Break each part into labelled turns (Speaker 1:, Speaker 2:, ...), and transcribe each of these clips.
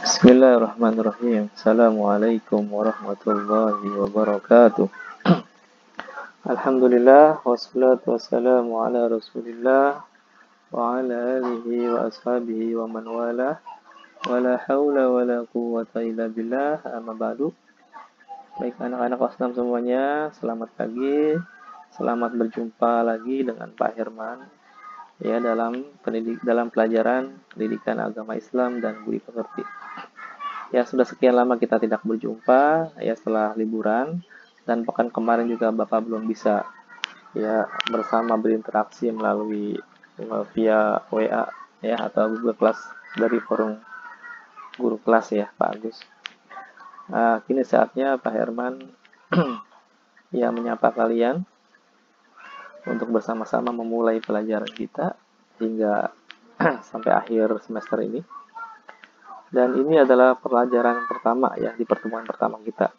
Speaker 1: Bismillahirrahmanirrahim. Assalamualaikum warahmatullahi wabarakatuh. Alhamdulillah wassalatu wassalamu ala Rasulillah wa ala alihi wa ashabihi wa man wala wala haula wala quwwata illa billah, amma ba'du. Baik anak-anak kelas 6 semuanya, selamat pagi. Selamat berjumpa lagi dengan Pak Herman ya dalam pelajaran pendidikan agama Islam dan budi pekerti. Ya, sudah sekian lama kita tidak berjumpa ya setelah liburan, dan pekan kemarin juga Bapak belum bisa ya bersama berinteraksi melalui via WA ya atau Google Class dari forum guru kelas ya Pak Agus. Nah, kini saatnya Pak Herman ya menyapa kalian untuk bersama-sama memulai pelajaran kita hingga sampai akhir semester ini. Dan ini adalah pelajaran pertama ya di pertemuan pertama kita.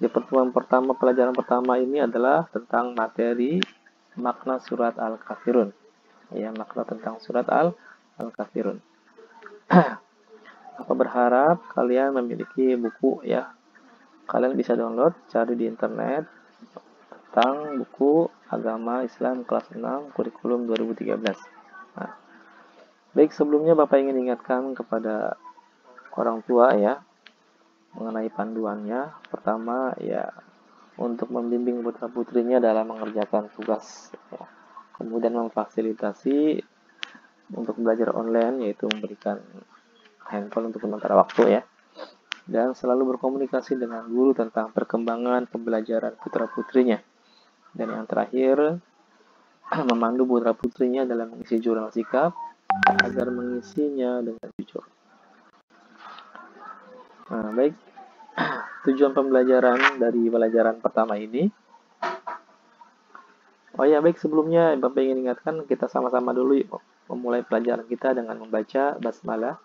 Speaker 1: Di pertemuan pertama, pelajaran pertama ini adalah tentang materi makna surat Al-Kafirun. Ya, makna tentang surat Al-Kafirun. Aku berharap kalian memiliki buku ya. Kalian bisa download, cari di internet tentang buku Agama Islam kelas 6 kurikulum 2013. Nah, baik, sebelumnya Bapak ingin ingatkan kepada orang tua ya mengenai panduannya. Pertama ya, untuk membimbing putra putrinya dalam mengerjakan tugas ya. Kemudian memfasilitasi untuk belajar online, yaitu memberikan handphone untuk sementara waktu ya, dan selalu berkomunikasi dengan guru tentang perkembangan pembelajaran putra putrinya. Dan yang terakhir, memandu putra putrinya dalam mengisi jurnal sikap agar mengisinya dengan jujur. Nah, baik, tujuan pembelajaran dari pelajaran pertama ini. Oh ya, baik, sebelumnya Bapak ingin ingatkan kita sama-sama dulu yuk memulai pelajaran kita dengan membaca basmalah.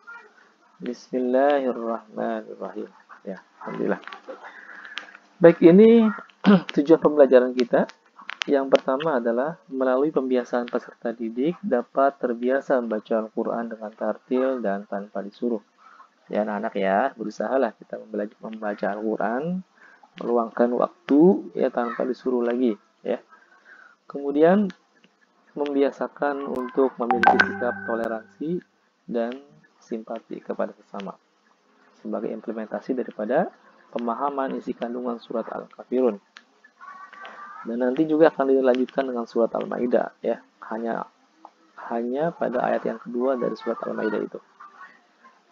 Speaker 1: Bismillahirrahmanirrahim. Ya, alhamdulillah. Baik, ini tujuan pembelajaran kita. Yang pertama adalah melalui pembiasaan peserta didik dapat terbiasa membaca Al-Quran dengan tartil dan tanpa disuruh. Ya anak-anak ya, berusahalah kita membaca Al-Quran, meluangkan waktu ya tanpa disuruh lagi ya. Kemudian membiasakan untuk memiliki sikap toleransi dan simpati kepada sesama sebagai implementasi daripada pemahaman isi kandungan surat Al-Kafirun. Dan nanti juga akan dilanjutkan dengan surat Al-Maidah ya, hanya pada ayat yang kedua dari surat Al-Maidah itu.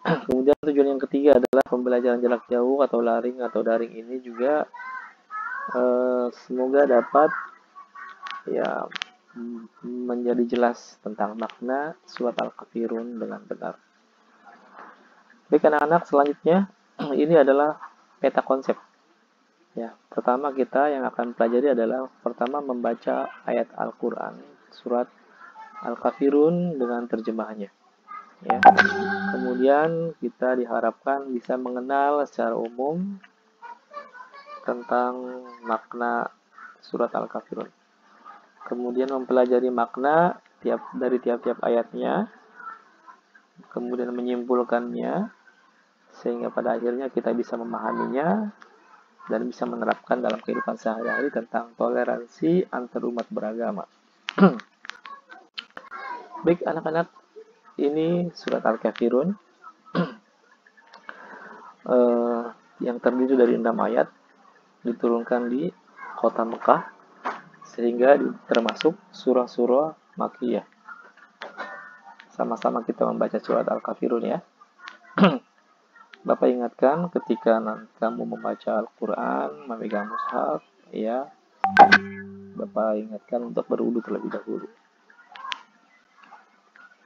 Speaker 1: Kemudian tujuan yang ketiga adalah pembelajaran jarak jauh atau daring ini juga semoga dapat ya menjadi jelas tentang makna surat Al-Kafirun dengan benar. Baik anak-anak, selanjutnya ini adalah peta konsep. Ya, pertama kita yang akan pelajari adalah pertama membaca ayat Al-Quran surat Al-Kafirun dengan terjemahannya. Ya. Kemudian kita diharapkan bisa mengenal secara umum tentang makna surat Al-Kafirun. Kemudian mempelajari makna dari tiap-tiap ayatnya, kemudian menyimpulkannya sehingga pada akhirnya kita bisa memahaminya dan bisa menerapkan dalam kehidupan sehari-hari tentang toleransi antar umat beragama. Baik anak-anak, ini surat Al-Kafirun yang terdiri dari 6 ayat, diturunkan di kota Mekah sehingga termasuk surah-surah Makkiyah. Sama-sama kita membaca surat Al-Kafirun ya. Bapak ingatkan ketika kamu membaca Al-Quran, memegang mushaf ya, Bapak ingatkan untuk berwudu terlebih dahulu.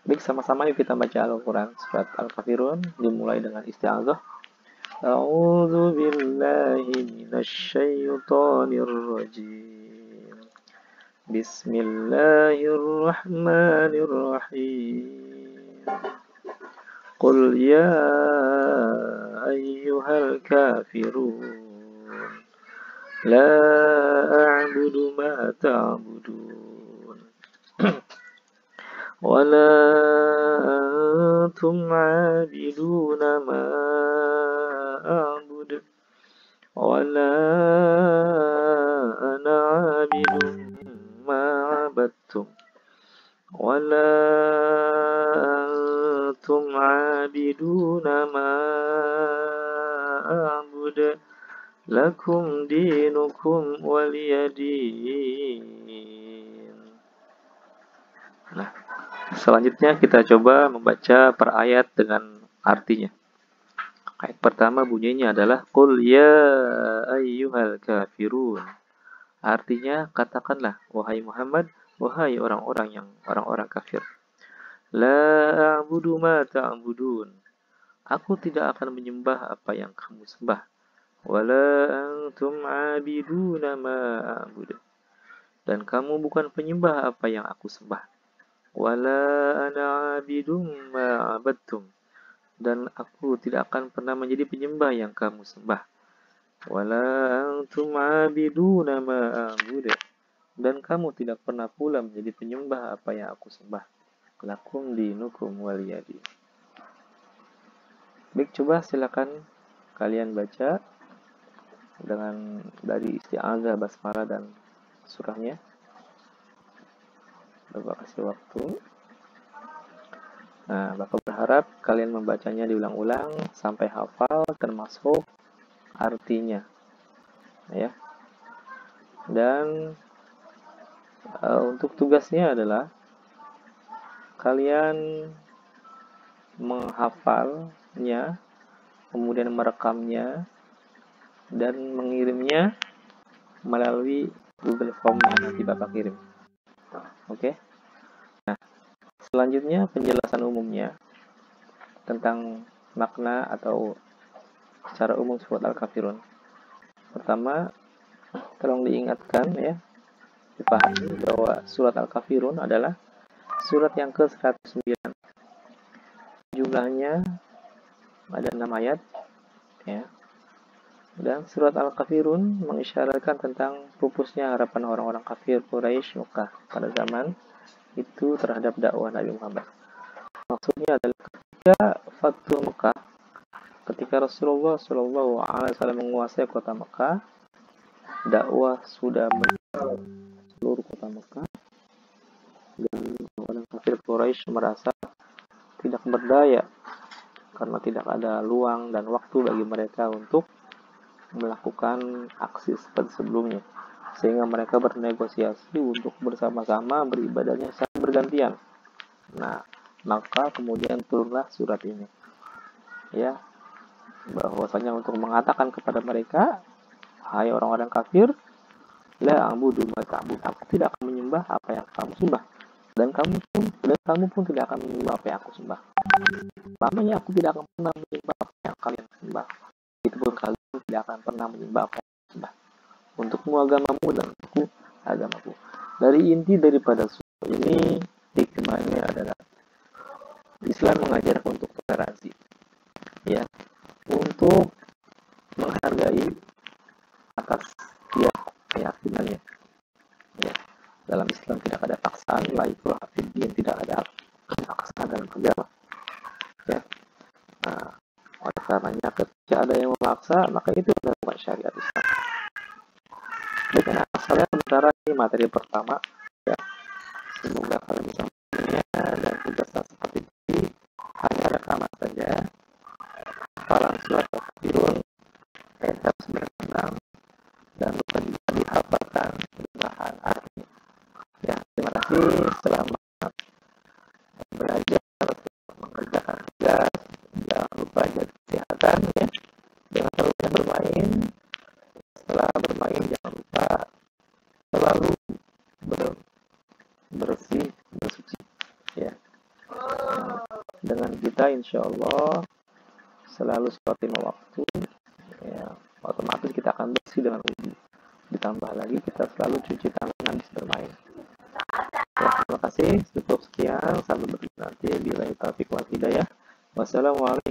Speaker 1: Baik, sama-sama yuk kita baca Al-Quran surat Al-Kafirun, dimulai dengan isti'adzah. A'udzu billahi minasyaitonir rajim. Bismillahirrahmanirrahim. Qul ya ayyuhal kafirun la a'budu ma ta'budun wa la أنتم عابدون ما أعبد ولا أنا عابد ما عبدتم ولا أنتم عابدون ما أعبد لكم دينكم ولي دين. Nah, selanjutnya kita coba membaca per ayat dengan artinya. Ayat pertama bunyinya adalah Qul ya ayyuhal kafirun. Artinya katakanlah wahai Muhammad, wahai orang-orang kafir. La a'budu ma ta'budun. Aku tidak akan menyembah apa yang kamu sembah. Wala antum 'abiduna ma a'budu. Dan kamu bukan penyembah apa yang aku sembah. Wala ana 'abidum ma 'abadtum. Dan aku tidak akan pernah menjadi penyembah yang kamu sembah. Wala antum 'abiduna ma a'budu. Dan kamu tidak pernah pula menjadi penyembah apa yang aku sembah. Lakum dinukum waliyadi. Baik, coba silakan kalian baca dengan dari isti'adzah, basmalah dan surahnya. Bapak kasih waktu. Nah, Bapak berharap kalian membacanya diulang-ulang sampai hafal termasuk artinya. Ya. Dan untuk tugasnya adalah kalian menghafalnya, kemudian merekamnya dan mengirimnya melalui Google Form yang nanti Bapak kirim. Oke. Nah, selanjutnya penjelasan umumnya tentang makna atau secara umum surat Al-Kafirun. Pertama, tolong diingatkan ya, dipahami bahwa surat Al-Kafirun adalah surat yang ke-109. Jumlahnya ada 6 ayat ya. Dan surat Al-Kafirun mengisyaratkan tentang pupusnya harapan orang-orang kafir Quraisy Mekah pada zaman itu terhadap dakwah Nabi Muhammad. Maksudnya adalah ketika Fathu Mekah, ketika Rasulullah SAW menguasai kota Mekah, dakwah sudah mencapai seluruh kota Mekah dan orang kafir Quraisy merasa tidak berdaya karena tidak ada luang dan waktu bagi mereka untuk melakukan aksi seperti sebelumnya, sehingga mereka bernegosiasi untuk bersama-sama beribadahnya secara bergantian. Nah, maka kemudian turunlah surat ini ya, bahwasanya untuk mengatakan kepada mereka, hai orang-orang kafir, la a'budu ma ta'bud, aku tidak akan menyembah apa yang kamu sembah, dan kamu pun tidak akan menyembah apa yang aku sembah. Lamanya aku tidak akan pernah menyembah apa yang kalian sembah. Itu pun kalian tidak akan pernah menyembah apa yang aku sembah. Untukmu agamamu dan untukku agamaku. Dari inti daripada surat ini, hikmahnya adalah Islam mengajarkan untuk toleransi, ya, untuk menghargai atas tiap keyakinannya. Ya, dalam Islam tidak ada paksaan, la ikraha fid din, tidak ada paksaan dalam agama. Ya, nah, oleh karenanya ketika ada yang memaksa, maka itu adalah bukan syariat Islam. Dengan asalnya sementara ini materi pertama, ya, semoga kalian bisa mengertinya dan tugasnya seperti ini hanya rekaman saja. Hafalan surat Al-Kafirun ayat 96 dan bukan bisa dihafalkan bahan artinya. Ya, terima kasih. Selamat belajar, mengerjakan tugas. Jangan lupa jaga kesehatan ya. Jangan terlalu bermain. Setelah bermain jangan lupa selalu bersuci ya. Dengan kita insya Allah selalu sholat lima waktu ya, otomatis kita akan bersih dengan wudhu. Ditambah lagi kita selalu cuci tangan habis bermain ya. Terima kasih, cukup sekian, sampai bertemu nanti. Billahi taufiq wal hidayah. Wassalamualaikum